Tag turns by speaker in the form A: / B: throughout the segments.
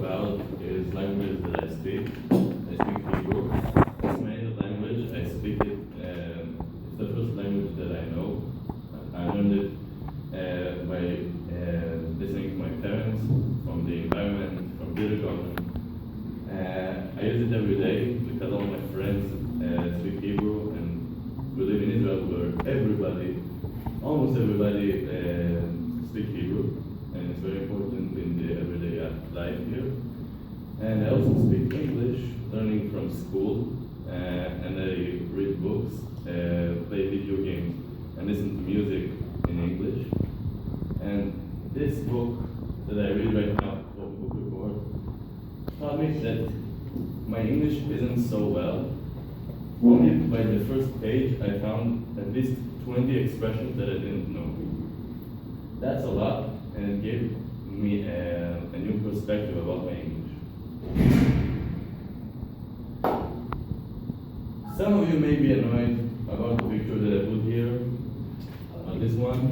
A: about is languages that I speak. I speak Hebrew. It's my native language. I speak it. It's the first language that I know. I learned it by listening to my parents, from the environment, from kindergarten. I use it every day because all my friends speak Hebrew, and we live in Israel where almost everybody speak Hebrew, and it's very important in the everyday life here. And I also speak English, learning from school, and I read books, play video games, and listen to music in English. And this book that I read right now, for book report, taught me that my English isn't so well. Only by the first page I found at least 20 expressions that I didn't know. That's a lot, and it gave me a new perspective about my English. Some of you may be annoyed about the picture that I put here. This one,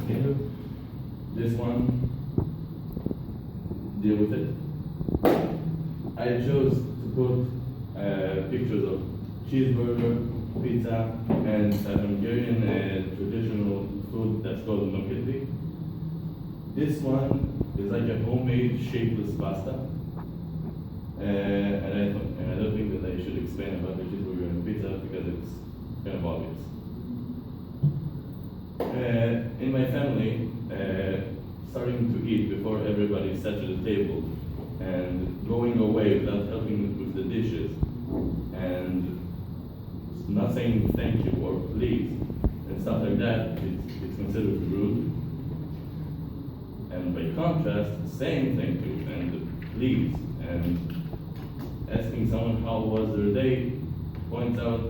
A: here, this one. Deal with it. I chose to put pictures of cheeseburger, pizza, and a Hungarian traditional food that's called nokedi. This one is like a homemade shapeless pasta. And I don't think that I should explain about the cheeseburger and pizza because it's kind of obvious. In my family, starting to eat before everybody sat at the table and going away without helping with the dishes and not saying thank you or please and stuff like that, it's considered rude. And by contrast, saying thank you and please and asking someone how was their day points out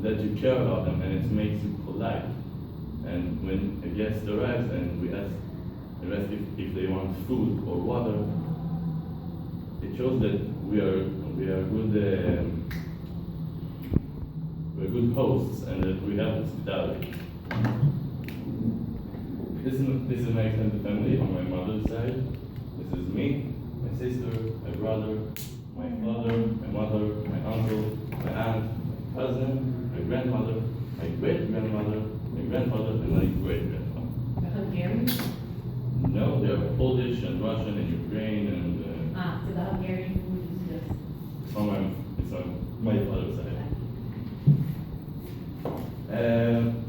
A: that you care about them, and it makes you polite. And when a guest arrives and we ask if they want food or water, it shows that we are good hosts and that we have hospitality. This is my extended family on my mother's side. This is me, my sister, my brother, my father, my mother, my uncle, my aunt, my cousin, my grandmother, my great-grandmother, my grandfather, and my great-grandfather.
B: The Hungarian?
A: No, they are Polish and Russian and Ukraine and...
B: So the Hungarian food is just...
A: It's on my father's side.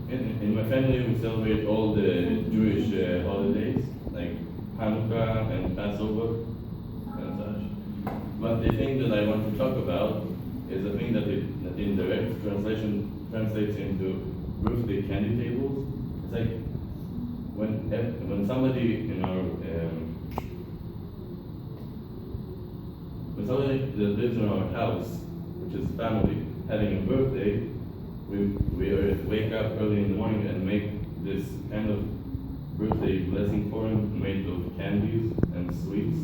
A: In my family, we celebrate all the Jewish holidays, like Hanukkah and Passover and such. But the thing that I want to talk about is a thing that in direct translation translates into birthday candy tables. It's like when somebody in our when somebody that lives in our house, which is family, having a birthday, we wake up early in the morning and make this kind of birthday blessing for him made of candies and sweets.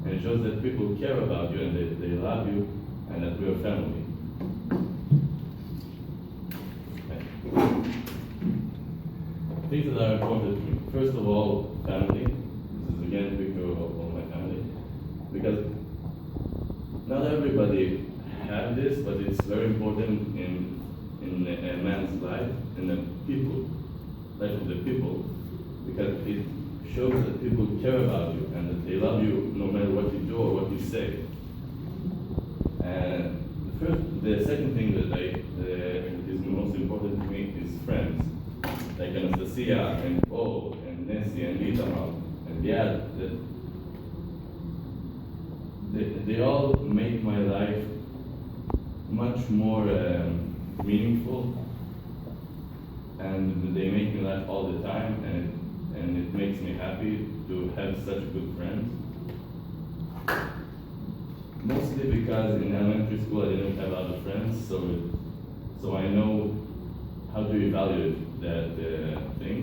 A: And it shows that people care about you and they love you and that we are family. Okay. Things that are important to me. First of all, family. This is again a picture of all my family. Because not everybody have this, but it's very important in a man's life, in the life of the people, because it shows that people care about you and that they love you no matter what you do or what you say. And the second thing that is most important to me is friends, like Anastasia and Paul and Nesy and Itamar and Yad. They all make my life much more meaningful, and they make me laugh all the time, and it makes me happy to have such good friends. Mostly because in elementary school I didn't have a lot of friends, so I know how to evaluate that thing.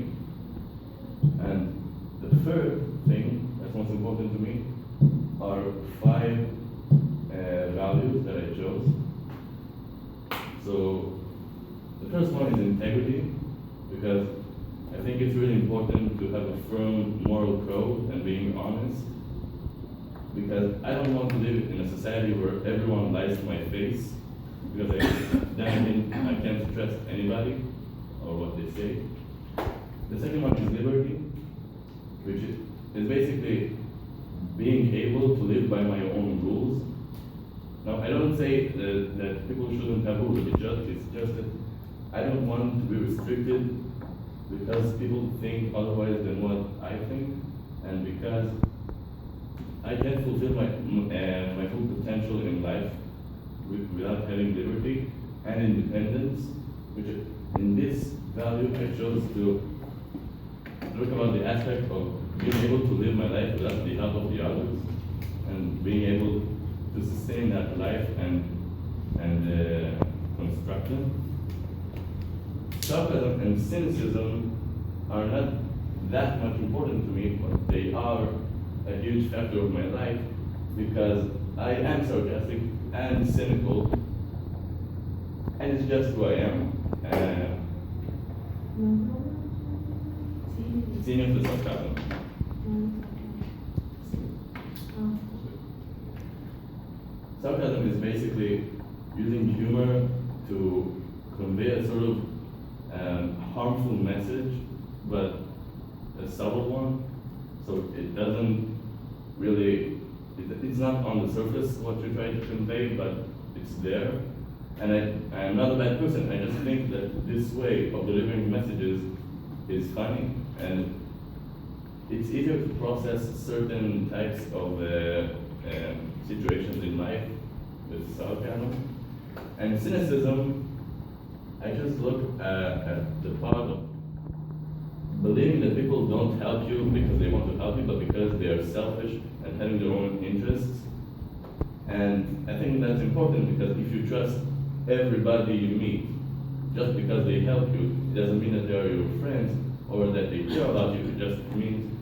A: And the third thing that's most important to me are 5 values that I chose. So the first one is integrity, because I think it's really important to have a firm because I don't want to live in a society where everyone lies to my face, because then I think I can't trust anybody or what they say. The second one is liberty, which is basically being able to live by my own rules. Now, I don't say that people shouldn't have rules, it's just that I don't want to be restricted because people think otherwise than what I think, and because I can't fulfill my full potential in life without having liberty and independence, which in this value I chose to look about the aspect of being able to live my life without the help of the others, and being able to sustain that life and construct them. Sarcasm and cynicism are not that much important to me, but they are a huge factor of my life because I am sarcastic and cynical, and it's just who I am. Senior to sarcasm. Sarcasm is basically using humor to convey a sort of harmful message, but a subtle one. So it doesn't really, it's not on the surface what you're trying to convey, but it's there. And I am not a bad person. I just think that this way of delivering messages is funny, and it's easier to process certain types of situations in life with sarcasm. And cynicism, I just look at the part of believing that people don't help you because they want to help you, but because they are selfish and having their own interests. And I think that's important because if you trust everybody you meet just because they help you, it doesn't mean that they are your friends or that they care about you. It just means